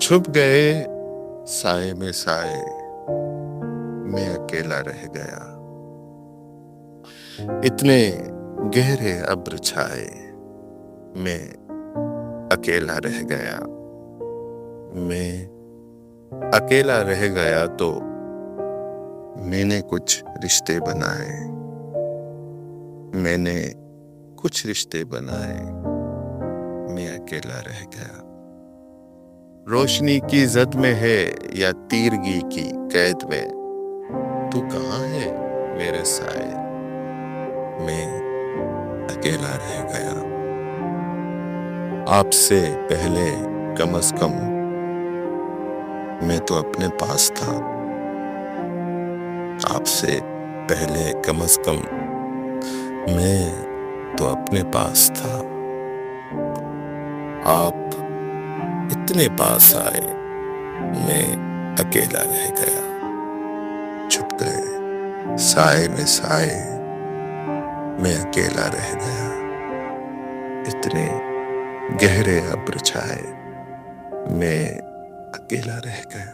छुप गए साए में साए, मैं अकेला रह गया। इतने गहरे अब्र छाए, मैं अकेला रह गया। मैं अकेला रह गया तो मैंने कुछ रिश्ते बनाए। मैंने कुछ रिश्ते बनाए, मैं अकेला रह गया। रोशनी की जद में है या तीरगी की कैद में, तू कहाँ है मेरे साए, मैं अकेला रह गया। आपसे पहले कम से कम मैं तो अपने पास था। आपसे पहले कम से कम मैं तो अपने पास था। आप इतने पास आए, मैं अकेला रह गया। छुप गए साए में साए, मैं अकेला रह गया। इतने गहरे अब्र छाए, मैं अकेला रह गया।